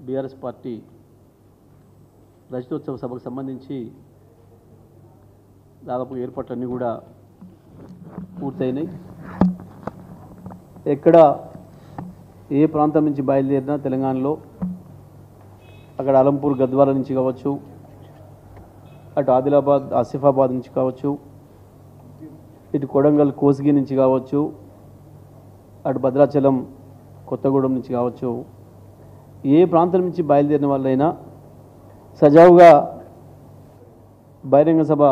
BRS party రజతోత్సవ సభకు సంబంధించి దాదాపు ఏర్పాట్లన్నీ కూడా పూర్తయినాయి. ఎక్కడ ఏ ప్రాంతం నుంచి బయలుదేరినా తెలంగాణలో అక్కడ అలంపూర్ గద్వాల నుంచి కావచ్చు, అటు ఆదిలాబాద్ ఆసిఫాబాద్ నుంచి కావచ్చు, ఇటు కొడంగల్ కోసిగి నుంచి కావచ్చు, అటు భద్రాచలం కొత్తగూడెం నుంచి కావచ్చు, ఏ ప్రాంతం నుంచి బయలుదేరిన వాళ్ళైనా సజావుగా బహిరంగ సభ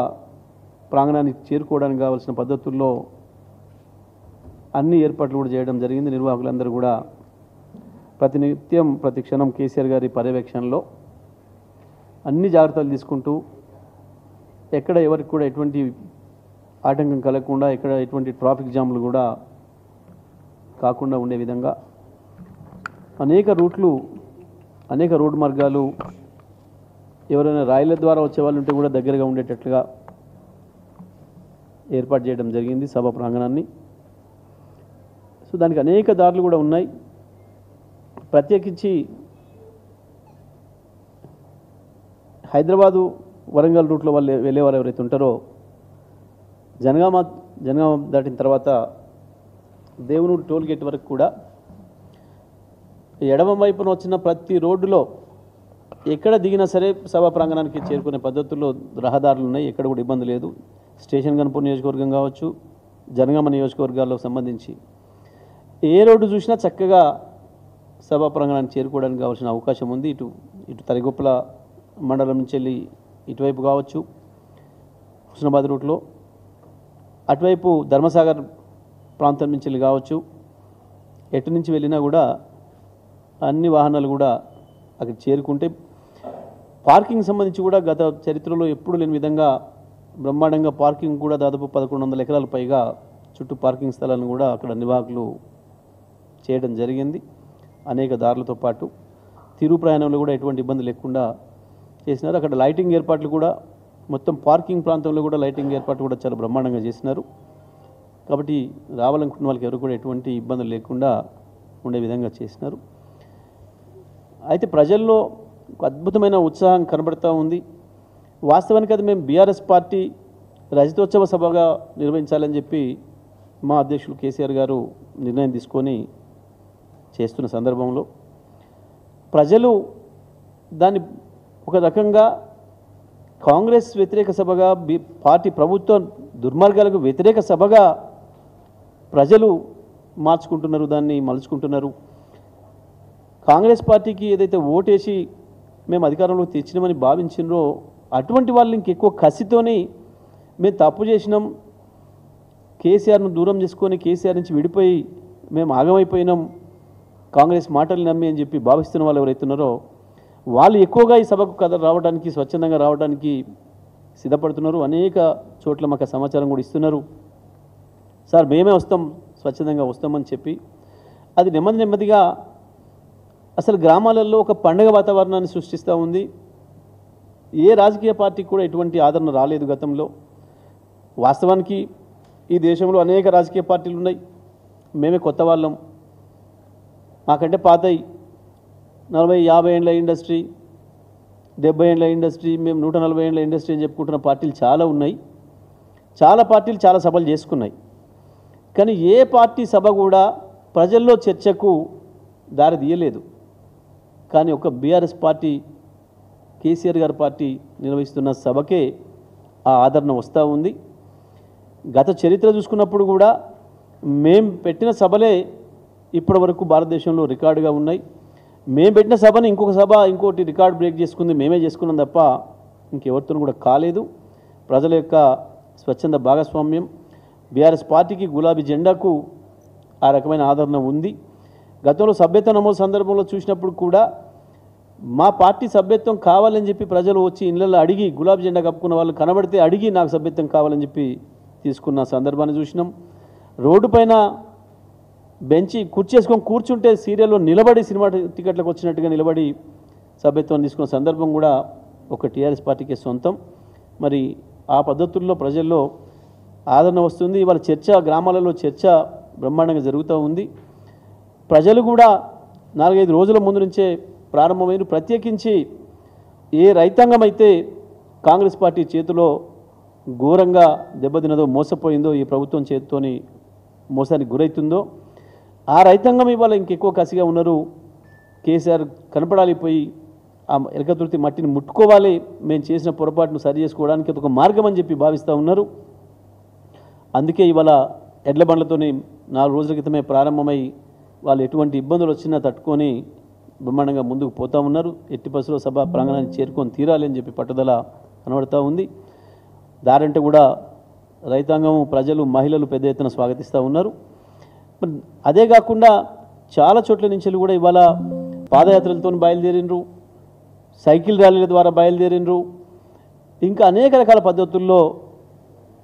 ప్రాంగణానికి చేరుకోవడానికి కావాల్సిన పద్ధతుల్లో అన్ని ఏర్పాట్లు కూడా చేయడం జరిగింది. నిర్వాహకులందరూ కూడా ప్రతినిత్యం ప్రతి క్షణం కేసీఆర్ గారి పర్యవేక్షణలో అన్ని జాగ్రత్తలు తీసుకుంటూ ఎక్కడ ఎవరికి కూడా ఎటువంటి ఆటంకం కలగకుండా, ఎక్కడ ఎటువంటి ట్రాఫిక్ జామ్లు కూడా కాకుండా ఉండే విధంగా అనేక రూట్లు, అనేక రోడ్డు మార్గాలు, ఎవరైనా రైళ్ల ద్వారా వచ్చే వాళ్ళు ఉంటే కూడా దగ్గరగా ఉండేటట్లుగా ఏర్పాటు చేయడం జరిగింది సభ ప్రాంగణాన్ని. సో దానికి అనేక దారులు కూడా ఉన్నాయి. ప్రత్యేకించి హైదరాబాదు వరంగల్ రూట్లో వాళ్ళు వెళ్ళేవారు ఎవరైతే ఉంటారో జనగామ దాటిన తర్వాత దేవునూరు టోల్ గేట్ వరకు కూడా ఎడమ వైపున వచ్చిన ప్రతి రోడ్డులో ఎక్కడ దిగినా సరే సభా ప్రాంగణానికి చేరుకునే పద్ధతుల్లో రహదారులు ఉన్నాయి. ఎక్కడ కూడా ఇబ్బంది లేదు. స్టేషన్ గన్పూర్ నియోజకవర్గం కావచ్చు, జనగామ నియోజకవర్గాల్లో సంబంధించి ఏ రోడ్డు చూసినా చక్కగా సభా ప్రాంగణానికి చేరుకోవడానికి కావాల్సిన అవకాశం ఉంది. ఇటు తరిగొప్పల మండలం నుంచి వెళ్ళి ఇటువైపు కావచ్చు హుస్నాబాద్ రూట్లో, అటువైపు ధర్మసాగర్ ప్రాంతం నుంచి వెళ్ళి కావచ్చు, ఎటు నుంచి వెళ్ళినా కూడా అన్ని వాహనాలు కూడా అక్కడ చేరుకుంటే పార్కింగ్ సంబంధించి కూడా గత చరిత్రలో ఎప్పుడు లేని విధంగా బ్రహ్మాండంగా పార్కింగ్ కూడా దాదాపు 1100 ఎకరాల పైగా చుట్టూ పార్కింగ్ స్థలాలను కూడా అక్కడ నిర్వాహకులు చేయడం జరిగింది. అనేక దారులతో పాటు తిరుగు ప్రయాణంలో కూడా ఎటువంటి ఇబ్బంది లేకుండా చేసినారు. అక్కడ లైటింగ్ ఏర్పాట్లు కూడా మొత్తం పార్కింగ్ ప్రాంతంలో కూడా లైటింగ్ ఏర్పాట్లు కూడా చాలా బ్రహ్మాండంగా చేసినారు. కాబట్టి రావాలనుకున్న వాళ్ళకి ఎవరు కూడా ఎటువంటి ఇబ్బందులు లేకుండా ఉండే విధంగా చేసినారు. అయితే ప్రజల్లో ఒక అద్భుతమైన ఉత్సాహం కనబడుతూ ఉంది. వాస్తవానికి అది మేము బీఆర్ఎస్ పార్టీ రజతోత్సవ సభగా నిర్వహించాలని చెప్పి మా అధ్యక్షులు కేసీఆర్ గారు నిర్ణయం తీసుకొని చేస్తున్న సందర్భంలో ప్రజలు దాన్ని ఒక రకంగా కాంగ్రెస్ వ్యతిరేక సభగా, పార్టీ ప్రభుత్వం దుర్మార్గాలకు వ్యతిరేక సభగా ప్రజలు మార్చుకుంటున్నారు, దాన్ని మలుచుకుంటున్నారు. కాంగ్రెస్ పార్టీకి ఏదైతే ఓటేసి మేము అధికారంలోకి తెచ్చినామని భావించినరో అటువంటి వాళ్ళు ఇంకెక్కువ కసితోని మేము తప్పు చేసినాం, కేసీఆర్ను దూరం చేసుకొని కేసీఆర్ నుంచి విడిపోయి మేము ఆగమైపోయినాం, కాంగ్రెస్ మాటలు నమ్మి అని చెప్పి భావిస్తున్న వాళ్ళు ఎవరైతున్నారో వాళ్ళు ఎక్కువగా ఈ సభకు రావడానికి, స్వచ్ఛందంగా రావడానికి సిద్ధపడుతున్నారు. అనేక చోట్ల మాకు సమాచారం కూడా ఇస్తున్నారు. సార్ మేమే వస్తాం, స్వచ్ఛందంగా వస్తామని చెప్పి అది నెమ్మదిగా అసలు గ్రామాలలో ఒక పండగ వాతావరణాన్ని సృష్టిస్తూ ఉంది. ఏ రాజకీయ పార్టీకి కూడా ఎటువంటి ఆదరణ రాలేదు గతంలో. వాస్తవానికి ఈ దేశంలో అనేక రాజకీయ పార్టీలు ఉన్నాయి. మేమే కొత్త వాళ్ళం, మాకంటే పాతయి 40-50 ఏళ్ళ ఇండస్ట్రీ, 70 ఏళ్ళ ఇండస్ట్రీ, మేము 140 ఏళ్ళ ఇండస్ట్రీ అని చెప్పుకుంటున్న పార్టీలు చాలా ఉన్నాయి. చాలా పార్టీలు చాలా సభలు చేసుకున్నాయి. కానీ ఏ పార్టీ సభ కూడా ప్రజల్లో చర్చకు దారి తీయలేదు. కానీ ఒక బీఆర్ఎస్ పార్టీ, కేసీఆర్ గారి పార్టీ నిర్వహిస్తున్న సభకే ఆ ఆదరణ వస్తూ ఉంది. గత చరిత్ర చూసుకున్నప్పుడు కూడా మేము పెట్టిన సభలే ఇప్పటి వరకు భారతదేశంలో రికార్డుగా ఉన్నాయి. మేము పెట్టిన సభని ఇంకొక సభ ఇంకోటి రికార్డ్ బ్రేక్ చేసుకుంది మేమే చేసుకున్నాం తప్ప ఇంకెవరితో కూడా కాలేదు. ప్రజల యొక్క స్వచ్ఛంద భాగస్వామ్యం, బీఆర్ఎస్ పార్టీకి గులాబీ జెండాకు ఆ రకమైన ఆదరణ ఉంది. గతంలో సభ్యత్వ నమోదు సందర్భంలో చూసినప్పుడు కూడా మా పార్టీ సభ్యత్వం కావాలని చెప్పి ప్రజలు వచ్చి ఇళ్లలో అడిగి, గులాబీ జెండా కప్పుకున్న వాళ్ళు కనబడితే అడిగి నాకు సభ్యత్వం కావాలని చెప్పి తీసుకున్న సందర్భాన్ని చూసినాం. రోడ్డు పైన బెంచి కుర్చేసుకొని కూర్చుంటే సీరియల్లో నిలబడి సినిమా టికెట్లకు వచ్చినట్టుగా నిలబడి సభ్యత్వం తీసుకున్న సందర్భం కూడా ఒక టీఆర్ఎస్ పార్టీకి సొంతం. మరి ఆ పద్ధతుల్లో ప్రజల్లో ఆదరణ వస్తుంది. ఇవాళ చర్చ, గ్రామాలలో చర్చ బ్రహ్మాండంగా జరుగుతూ ఉంది. ప్రజలు కూడా 4-5 రోజుల ముందు నుంచే ప్రారంభమైన ప్రత్యేకించి ఏ రైతాంగం అయితే కాంగ్రెస్ పార్టీ చేతిలో ఘోరంగా దెబ్బతిన్నదో మోసపోయిందో ఈ ప్రభుత్వం చేతితోని మోసానికి గురవుతుందో ఆ రైతాంగం ఇవాళ ఇంకెక్కువ కసిగా ఉన్నారు. కేసీఆర్ కనపడాలి, పోయి ఆ ఎలకతుర్తి మట్టిని ముట్టుకోవాలి, మేము చేసిన పొరపాటును సరి చేసుకోవడానికి ఒక మార్గం అని చెప్పి భావిస్తూ ఉన్నారు. అందుకే ఇవాళ ఎడ్ల బండ్లతోని 4 రోజుల క్రితమే ప్రారంభమై వాళ్ళు ఎటువంటి ఇబ్బందులు వచ్చినా తట్టుకొని బ్రహ్మాండంగా ముందుకు పోతూ ఉన్నారు. ఎట్టి బస్సులో సభ ప్రాంగణాన్ని చేరుకొని తీరాలి అని చెప్పి పట్టుదల కనబడుతూ ఉంది. దారంటే కూడా రైతాంగం, ప్రజలు, మహిళలు పెద్ద ఎత్తున స్వాగతిస్తూ ఉన్నారు. అదే కాకుండా చాలా చోట్ల నుంచి కూడా ఇవాళ పాదయాత్రలతో బయలుదేరినరు, సైకిల్ ర్యాలీల ద్వారా బయలుదేరినరు, ఇంకా అనేక రకాల పద్ధతుల్లో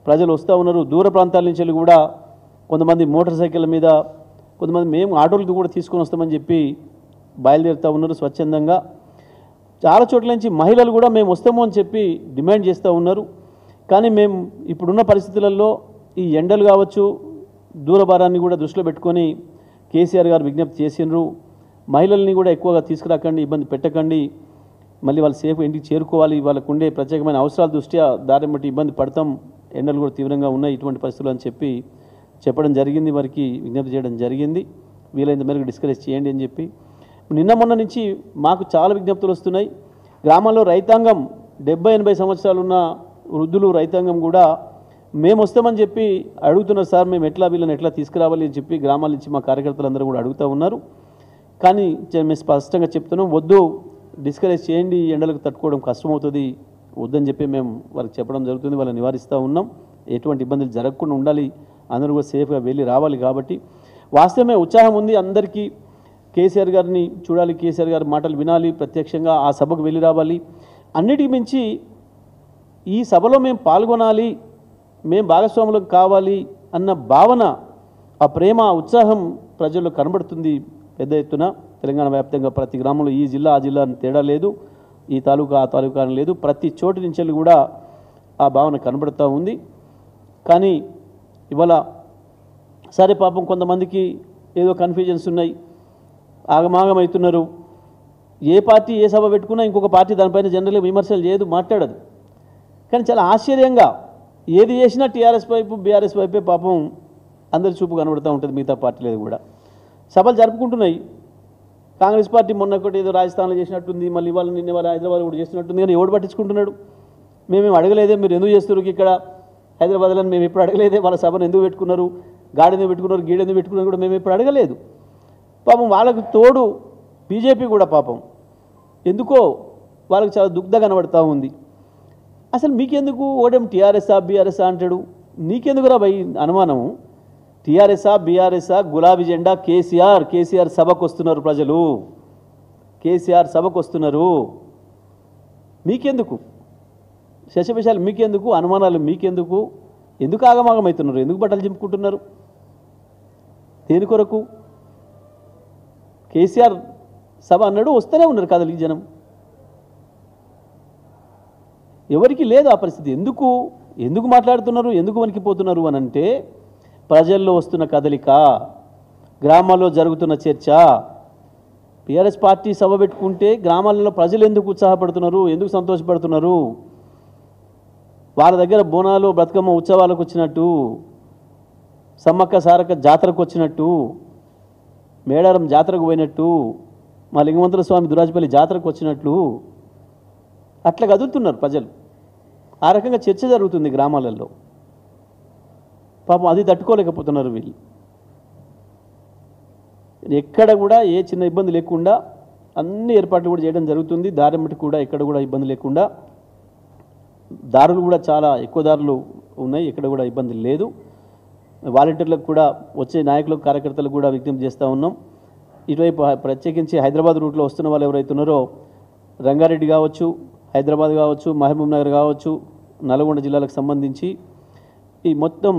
ప్రజలు వస్తూ ఉన్నారు. దూర ప్రాంతాల నుంచి కూడా కొంతమంది మోటార్ సైకిళ్ళ మీద, కొంతమంది మేము ఆటోలకి కూడా తీసుకొని వస్తామని చెప్పి బయలుదేరుతూ ఉన్నారు స్వచ్ఛందంగా. చాలా చోట్ల నుంచి మహిళలు కూడా మేము వస్తాము అని చెప్పి డిమాండ్ చేస్తూ ఉన్నారు. కానీ మేము ఇప్పుడున్న పరిస్థితులలో ఈ ఎండలు కావచ్చు, దూరభారాన్ని కూడా దృష్టిలో పెట్టుకొని కేసీఆర్ గారు విజ్ఞప్తి చేసినారు. మహిళల్ని కూడా ఎక్కువగా తీసుకురాకండి, ఇబ్బంది పెట్టకండి, మళ్ళీ వాళ్ళు సేఫ్ ఇంటికి చేరుకోవాలి, వాళ్ళకు ఉండే ప్రత్యేకమైన అవసరాల దృష్ట్యా దారి బట్టి ఇబ్బంది పడతాం, ఎండలు కూడా తీవ్రంగా ఉన్నాయి ఇటువంటి పరిస్థితులు అని చెప్పి చెప్పడం జరిగింది. వారికి విజ్ఞప్తి చేయడం జరిగింది. వీలైనంత మేరకు డిస్కరేజ్ చేయండి అని చెప్పి. నిన్న మొన్న నుంచి మాకు చాలా విజ్ఞప్తులు వస్తున్నాయి. గ్రామాల్లో రైతాంగం 70-80 సంవత్సరాలున్న వృద్ధులు రైతాంగం కూడా మేము వస్తామని చెప్పి అడుగుతున్నారు. సార్ మేము వీళ్ళని ఎట్లా తీసుకురావాలి అని చెప్పి గ్రామాల నుంచి మా కార్యకర్తలందరూ కూడా అడుగుతూ ఉన్నారు. కానీ మేము స్పష్టంగా చెప్తున్నాం, వద్దు, డిస్కరేజ్ చేయండి, ఎండలకు తట్టుకోవడం కష్టమవుతుంది, వద్దని చెప్పి మేము వాళ్ళకి చెప్పడం జరుగుతుంది. వాళ్ళని నివారిస్తూ ఉన్నాం. ఎటువంటి ఇబ్బందులు జరగకుండా ఉండాలి, అందరూ కూడా సేఫ్గా వెళ్ళి రావాలి. కాబట్టి వాస్తవమే ఉత్సాహం ఉంది అందరికీ. కేసీఆర్ గారిని చూడాలి, కేసీఆర్ గారి మాటలు వినాలి, ప్రత్యక్షంగా ఆ సభకు వెళ్ళి రావాలి. అన్నిటికి మించి ఈ సభలో మేము పాల్గొనాలి, మేము భాగస్వాములకు కావాలి అన్న భావన, ఆ ప్రేమ, ఉత్సాహం ప్రజల్లో కనబడుతుంది పెద్ద ఎత్తున. తెలంగాణ వ్యాప్తంగా ప్రతి గ్రామంలో ఈ జిల్లా ఆ జిల్లా అని తేడా లేదు, ఈ తాలూకా ఆ తాలూకా అని లేదు, ప్రతి చోటు నుంచి కూడా ఆ భావన కనబడుతూ ఉంది. కానీ ఇవాళ సరే పాపం కొంతమందికి ఏదో కన్ఫ్యూజన్స్ ఉన్నాయి, ఆగమాగమవుతున్నారు. ఏ పార్టీ ఏ సభ పెట్టుకున్నా ఇంకొక పార్టీ దానిపైన జనరల్గా విమర్శలు చేయదు, మాట్లాడదు. కానీ చాలా ఆశ్చర్యంగా ఏది చేసినా టీఆర్ఎస్ వైపు, బీఆర్ఎస్ వైపే పాపం అందరి చూపు కనబడుతూ ఉంటుంది. మిగతా పార్టీలేదు కూడా సభలు జరుపుకుంటున్నాయి. కాంగ్రెస్ పార్టీ మొన్న ఒకటి ఏదో రాజస్థాన్లో చేసినట్టుంది, మళ్ళీ ఇవాళ నిన్న వాళ్ళ హైదరాబాద్ కూడా చేసినట్టుంది. కానీ ఎవడు పట్టించుకుంటున్నాడు? మేమేం అడగలేదే, మీరు ఎందుకు చేస్తున్నారు ఇక్కడ హైదరాబాద్లో, మేము ఎప్పుడు అడగలేదే. వాళ్ళ సభను ఎందుకు పెట్టుకున్నారు, గాడెందుకు పెట్టుకున్నారు, గీడెందుకు పెట్టుకున్నారు కూడా మేము ఎప్పుడు అడగలేదు. పాపం వాళ్ళకు తోడు బీజేపీ కూడా పాపం ఎందుకో వాళ్ళకి చాలా దుగ్ధ కనబడుతూ ఉంది. అసలు మీకెందుకు ఓడేం టీఆర్ఎస్ఆ బీఆర్ఎస్ఆ అంటాడు? నీకెందుకురా భయ్ అనుమానము? టీఆర్ఎస్ఆ బీఆర్ఎస్ఆ, గులాబీ జెండా కేసీఆర్. కేసీఆర్ సభకు వస్తున్నారు ప్రజలు, కేసీఆర్ సభకు వస్తున్నారు. మీకెందుకు శశవిషయాలు? మీకెందుకు అనుమానాలు? మీకెందుకు? ఎందుకు ఆగమాగమవుతున్నారు? ఎందుకు బట్టలు చింపుకుంటున్నారు? దేని కొరకు? కేసీఆర్ సభ అన్నాడు, వస్తూనే ఉన్నారు కదలికి జనం. ఎవరికి లేదు ఆ పరిస్థితి. ఎందుకు మాట్లాడుతున్నారు, ఎందుకు వణికిపోతున్నారు అని అంటే, ప్రజల్లో వస్తున్న కదలిక, గ్రామాల్లో జరుగుతున్న చర్చ. టీఆర్ఎస్ పార్టీ సభ పెట్టుకుంటే గ్రామాలలో ప్రజలు ఎందుకు ఉత్సాహపడుతున్నారు, ఎందుకు సంతోషపడుతున్నారు? వాళ్ళ దగ్గర బోనాలు, బతుకమ్మ ఉత్సవాలకు వచ్చినట్టు, సమ్మక్క సారక్క జాతరకు వచ్చినట్టు, మేడారం జాతరకు పోయినట్టు, మా లింగమంతుల స్వామి దురాజపల్లి జాతరకు వచ్చినట్లు అట్లా కదులుతున్నారు ప్రజలు. ఆ రకంగా చర్చ జరుగుతుంది గ్రామాలలో. పాపం అది తట్టుకోలేకపోతున్నారు వీళ్ళు. ఎక్కడ కూడా ఏ చిన్న ఇబ్బంది లేకుండా అన్ని ఏర్పాట్లు కూడా చేయడం జరుగుతుంది. దారి మట్టి కూడా ఎక్కడ కూడా ఇబ్బంది లేకుండా, దారులు కూడా చాలా ఎక్కువ దారులు ఉన్నాయి, ఎక్కడ కూడా ఇబ్బంది లేదు. వాలంటీర్లకు కూడా, వచ్చే నాయకులకు, కార్యకర్తలకు కూడా విజ్ఞప్తి చేస్తూ ఉన్నాం. ఇటువైపు ప్రత్యేకించి హైదరాబాద్ రూట్లో వస్తున్న వాళ్ళు ఎవరైతే ఉన్నారో, రంగారెడ్డి కావచ్చు, హైదరాబాద్ కావచ్చు, మహబూబ్ నగర్ కావచ్చు, నల్గొండ జిల్లాలకు సంబంధించి ఈ మొత్తం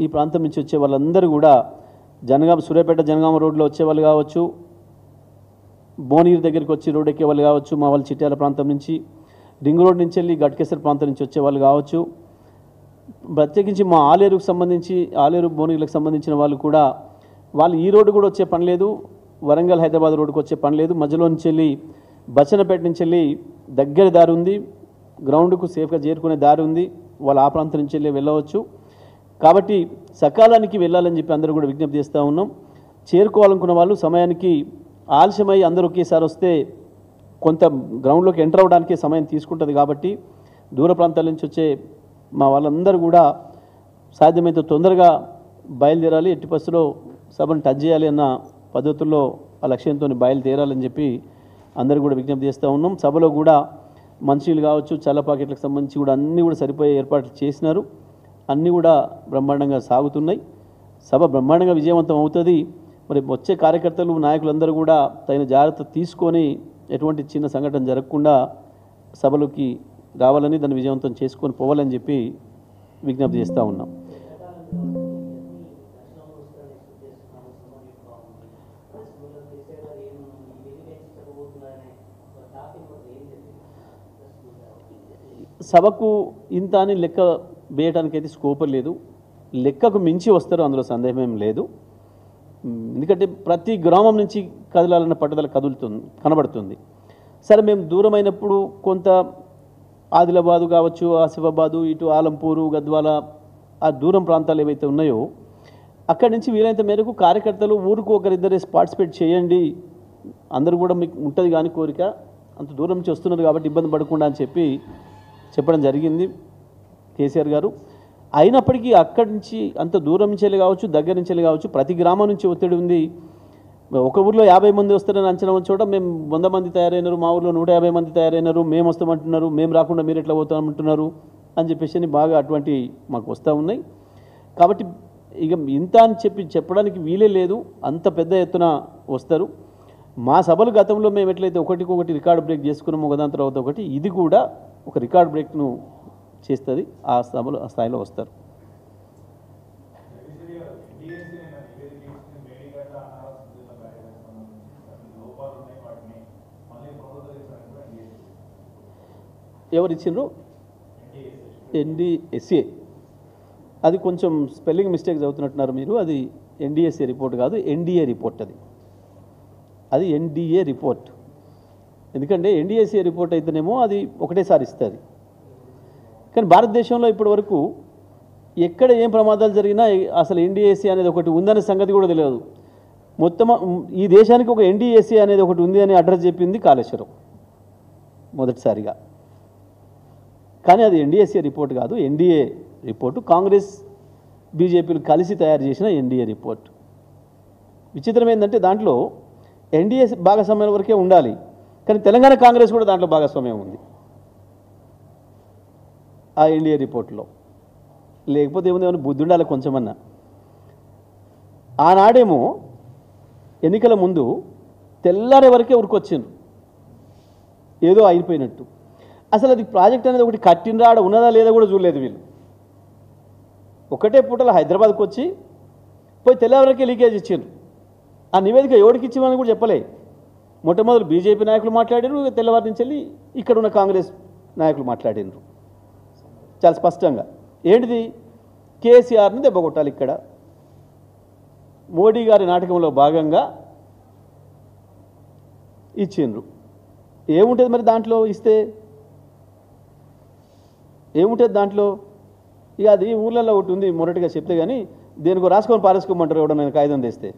ఈ ప్రాంతం నుంచి వచ్చే వాళ్ళందరూ కూడా జనగామ, సూర్యాపేట జనగామ రోడ్లో వచ్చేవాళ్ళు కావచ్చు, భువనగిరి దగ్గరికి వచ్చి రోడ్ ఎక్కే వాళ్ళు కావచ్చు, మా వాళ్ళు చిట్యాల ప్రాంతం నుంచి, రింగ్ రోడ్ నుంచి వెళ్ళి గట్కేసర్ ప్రాంతం నుంచి వచ్చేవాళ్ళు కావచ్చు, ప్రత్యేకించి మా ఆలేరుకు సంబంధించి, ఆలేరు భువనగిరికి సంబంధించిన వాళ్ళు కూడా, వాళ్ళు ఈ రోడ్డు కూడా వచ్చే పని లేదు, వరంగల్ హైదరాబాద్ రోడ్డుకు వచ్చే పని లేదు, మధ్యలో నుంచి వెళ్ళి బచ్చనపేట నుంచి వెళ్ళి దగ్గర దారి ఉంది, గ్రౌండ్కు సేఫ్గా చేరుకునే దారి ఉంది, వాళ్ళు ఆ ప్రాంతం నుంచి వెళ్ళి వెళ్ళవచ్చు. కాబట్టి సకాలానికి వెళ్ళాలని చెప్పి అందరూ కూడా విజ్ఞప్తి చేస్తూ ఉన్నాం. చేరుకోవాలనుకున్న వాళ్ళు సమయానికి ఆలస్యమై అందరూ ఒకేసారి వస్తే కొంత గ్రౌండ్లోకి ఎంటర్ అవ్వడానికి సమయం తీసుకుంటుంది. కాబట్టి దూర ప్రాంతాల నుంచి వచ్చే మా వాళ్ళందరూ కూడా సాధ్యమైతే తొందరగా బయలుదేరాలి, ఎట్టి పరిస్థితుల్లో సభను టచ్ చేయాలి అన్న పద్ధతుల్లో ఆ లక్ష్యంతో బయలుదేరాలని చెప్పి అందరూ కూడా విజ్ఞప్తి చేస్తూ ఉన్నాం. సభలో కూడా మంచినీళ్ళు కావచ్చు, చల్ల పాకెట్లకు సంబంధించి కూడా అన్నీ కూడా సరిపోయే ఏర్పాట్లు చేసినారు. అన్నీ కూడా బ్రహ్మాండంగా సాగుతున్నాయి. సభ బ్రహ్మాండంగా విజయవంతం అవుతుంది. మరి వచ్చే కార్యకర్తలు నాయకులందరూ కూడా తగిన జాగ్రత్త తీసుకొని ఎటువంటి చిన్న సంఘటన జరగకుండా సభలోకి రావాలని, దాన్ని విజయవంతం చేసుకొని పోవాలని చెప్పి విజ్ఞప్తి చేస్తూ ఉన్నాం. సభకు ఇంత అని లెక్క వేయడానికైతే స్కోప్ లేదు. లెక్కకు మించి వస్తారు, అందులో సందేహం ఏం లేదు. ఎందుకంటే ప్రతి గ్రామం నుంచి కదలాలన్న పట్టుదల కనబడుతుంది. సరే, మేము దూరమైనప్పుడు కొంత ఆదిలాబాదు కావచ్చు, ఆసిఫాబాదు, ఇటు ఆలంపూరు, గద్వాల, ఆ దూరం ప్రాంతాలు ఏవైతే ఉన్నాయో అక్కడి నుంచి వీలైనంత మేరకు కార్యకర్తలు ఊరుకు ఒకరిద్దరే పార్టిసిపేట్ చేయండి, అందరూ కూడా మీకు ఉంటుంది కానీ కోరిక, అంత దూరం నుంచి వస్తున్నారు కాబట్టి ఇబ్బంది పడకుండా అని చెప్పడం జరిగింది కేసీఆర్ గారు. అయినప్పటికీ అక్కడి నుంచి అంత దూరం నుంచి వెళ్ళి కావచ్చు, దగ్గర నుంచి వెళ్ళి కావచ్చు, ప్రతి గ్రామం నుంచి ఒత్తిడి ఉంది. ఒక ఊర్లో 50 మంది వస్తారని అంచనా చోట మేము 100 మంది తయారైనారు, మా ఊర్లో 150 మంది తయారైనారు, మేము వస్తామంటున్నారు, మేము రాకుండా మీరు ఎట్లా పోతామంటున్నారు అని చెప్పేసి బాగా అటువంటి మాకు వస్తూ ఉన్నాయి. కాబట్టి ఇక ఇంత అని చెప్పడానికి వీలే లేదు, అంత పెద్ద ఎత్తున వస్తారు. మా సభలు గతంలో మేము ఎట్లయితే ఒకటికొకటి రికార్డ్ బ్రేక్ చేసుకున్నాము ఒకదాని తర్వాత ఒకటి, ఇది కూడా ఒక రికార్డ్ బ్రేక్ను చేస్తుంది. ఆ సభలు ఆ స్థాయిలో వస్తారు. ఎవరు ఇచ్చిండ్రు? NDSA. అది కొంచెం స్పెల్లింగ్ మిస్టేక్స్ అవుతున్నట్టున్నారు మీరు. అది NDSA రిపోర్ట్ కాదు, NDA రిపోర్ట్. అది NDA రిపోర్ట్. ఎందుకంటే NDSA రిపోర్ట్ అయితేనేమో అది ఒకటేసారి ఇస్తుంది. కానీ భారతదేశంలో ఇప్పటి వరకు ఎక్కడ ఏం ప్రమాదాలు జరిగినా అసలు NDSA అనేది ఒకటి ఉందనే సంగతి కూడా తెలియదు. మొత్తం ఈ దేశానికి ఒక NDSA అనేది ఒకటి ఉంది అని అడ్రస్ చెప్పింది కాళేశ్వరం మొదటిసారిగా. కానీ అది NDSA రిపోర్ట్ కాదు, NDA రిపోర్టు. కాంగ్రెస్ బీజేపీలు కలిసి తయారు చేసిన NDA రిపోర్ట్. విచిత్రం ఏంటంటే దాంట్లో NDA భాగస్వామ్యం వరకే ఉండాలి, కానీ తెలంగాణ కాంగ్రెస్ కూడా దాంట్లో భాగస్వామ్యం ఉంది ఆ NDA రిపోర్ట్లో. లేకపోతే ఏమైనా బుద్ధి ఉండాలి కొంచెమన్నా. ఆనాడేమో ఎన్నికల ముందు తెల్లారే వరకే ఉరికొచ్చిండ్రు, ఏదో అయిపోయినట్టు. అసలు అది ప్రాజెక్ట్ అనేది ఒకటి కట్టినరా, ఆడ ఉన్నదా లేదా కూడా చూడలేదు వీళ్ళు. ఒకటే పూటలో హైదరాబాద్కి వచ్చి పోయి తెల్లవరకే లీకేజ్ ఇచ్చిండ్రు. ఆ నివేదిక ఎవరికి ఇచ్చిమని కూడా చెప్పలే. మొట్టమొదటి బీజేపీ నాయకులు మాట్లాడారు, తెల్లవారి నుంచి వెళ్ళి ఇక్కడ ఉన్న కాంగ్రెస్ నాయకులు మాట్లాడినారు చాలా స్పష్టంగా. ఏంటిది? కేసీఆర్ని దెబ్బకొట్టాలి. ఇక్కడ మోడీ గారి నాటకంలో భాగంగా ఇచ్చిండ్రు. ఏముంటుంది మరి దాంట్లో? ఇస్తే ఏముంటుంది దాంట్లో? ఇక అది ఊళ్ళల్లో ఒకటి ఉంది మొరటిగా చెప్తే, కానీ దేనికో రాసుకొని పారేసుకోమంటారు ఎవడో. నేను కాగితం తెస్తే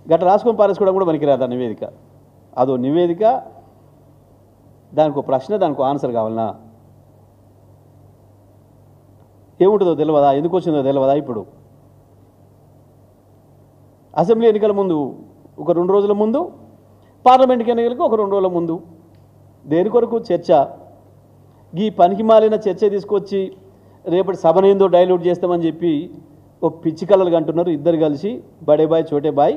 గట్ట రాసుకొని పారేసుకోవడం కూడా పనికిరాదు ఆ నివేదిక. అదో నివేదిక, దానికో ప్రశ్న, దానికో ఆన్సర్ కావాలన్నా? ఏముంటుందో తెలియదా? ఎందుకు వచ్చిందో తెలియదా? ఇప్పుడు అసెంబ్లీ ఎన్నికల ముందు ఒక 2 రోజుల ముందు, పార్లమెంట్కి ఎన్నికలకు ఒక 2 రోజుల ముందు దేని కొరకు చర్చ? ఈ పనికి మాలిన చర్చ తీసుకొచ్చి రేపటి సభనేందో డైల్యూట్ చేస్తామని చెప్పి ఒక పిచ్చి కళలు అంటున్నారు ఇద్దరు కలిసి. బడే బాయ్ చోటే బాయ్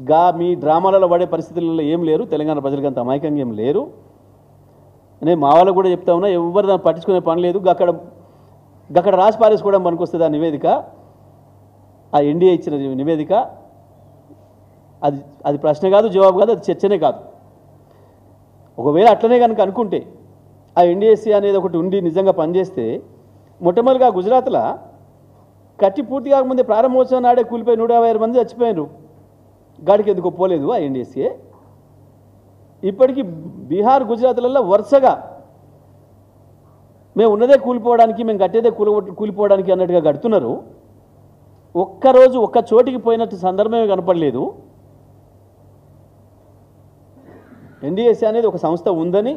గా మీ డ్రామాలలో పడే పరిస్థితులలో ఏం లేరు. తెలంగాణ ప్రజలకు అంత అమాయకంగా ఏం లేరు. నేను మా వాళ్ళకు కూడా చెప్తా ఉన్నా, ఎవరు దాన్ని పట్టించుకునే పని లేదు. అక్కడ రాసి పారేసుకోవడం పనికొస్తుంది ఆ నివేదిక, ఆ NDA ఇచ్చిన నివేదిక. అది ప్రశ్న కాదు, జవాబు కాదు, అది చర్చనే కాదు. ఒకవేళ అట్లనే కనుక అనుకుంటే ఆ NDSA అనేది ఒకటి ఉండి నిజంగా పనిచేస్తే, మొట్టమొదటిగా గుజరాత్లో కట్టి పూర్తి కాకముందే ప్రారంభోత్సవం నాడే కూలిపోయి 156 మంది చచ్చిపోయారు. గాడికి ఎందుకు పోలేదు ఆ NDSA? ఇప్పటికీ బీహార్ గుజరాత్లలో వరుసగా మేము ఉన్నదే కూలిపోవడానికి మేము కట్టేదే కూలిపోవడానికి అన్నట్టుగా కడుతున్నారు. ఒక్కరోజు ఒక్క చోటికి పోయినట్టు సందర్భమే కనపడలేదు. ఎన్డీఎస్ఏ అనేది ఒక సంస్థ ఉందని,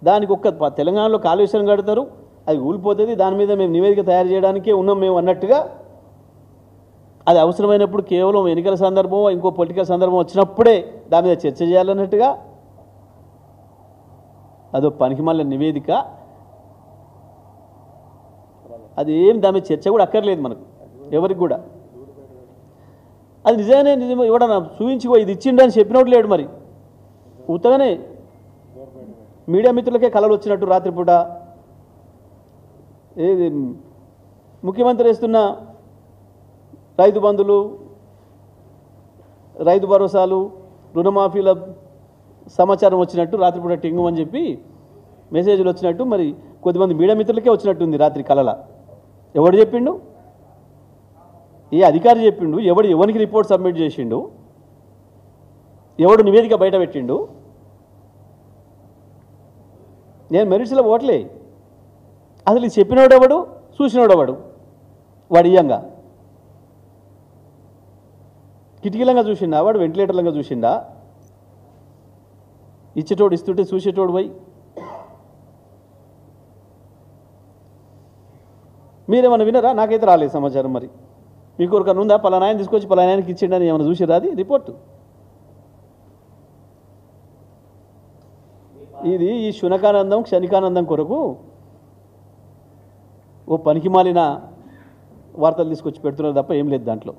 దానికి ఒక్క తెలంగాణలో కాళేశ్వరం కడతారు, అది కూలిపోతుంది, దాని మీద మేము నివేదిక తయారు చేయడానికే ఉన్నాం మేము అన్నట్టుగా, అది అవసరమైనప్పుడు కేవలం ఎన్నికల సందర్భం ఇంకో పొలిటికల్ సందర్భం వచ్చినప్పుడే దాని మీద చర్చ చేయాలన్నట్టుగా అదో పనికిమాలిన నివేదిక. అది ఏం దాని మీద చర్చ కూడా అక్కర్లేదు మనకు ఎవరికి కూడా. అది నిజమే ఎవడన్నా చూపించుకో ఇది ఇచ్చిండని చెప్పినట్టు లేడు. మరి ఉత్తగానే మీడియా మిత్రులకే కలలు వచ్చినట్టు రాత్రిపూట ఏది ముఖ్యమంత్రి వేస్తున్న రైతు బంధులు, రైతు భరోసాలు, రుణమాఫీల సమాచారం వచ్చినట్టు రాత్రిపూట టింగు అని చెప్పి మెసేజ్లు వచ్చినట్టు మరి కొద్దిమంది మీడియా మిత్రులకే వచ్చినట్టుంది రాత్రి కలల. ఎవడు చెప్పిండు? ఏ అధికారి చెప్పిండు? ఎవరికి రిపోర్ట్ సబ్మిట్ చేసిండు? ఎవడు నివేదిక బయట పెట్టిండు? నేను మెరిట్స్లో ఓట్లే. అసలు ఇది చెప్పినోడెవడు, చూసినోడెవడు? వాడు ఇయ్యంగా కిటికీలంగా చూసిండా, వాడు వెంటిలేటర్లంగా చూసిండా? ఇచ్చేటోడు ఇస్తుంటే చూసేటోడు పోయి మీరేమన్నా వినరా? నాకైతే రాలేదు సమాచారం. మరి మీకు ఒకరికన్నా ఉందా? పలానాయన తీసుకొచ్చి పలానాయనకి ఇచ్చిండని ఏమైనా చూసిరా? అది రిపోర్టు. ఇది ఈ శునకానందం క్షణికానందం కొరకు ఓ పనికి మాలిన వార్తలు తీసుకొచ్చి పెడుతున్నారు తప్ప ఏం లేదు దాంట్లో.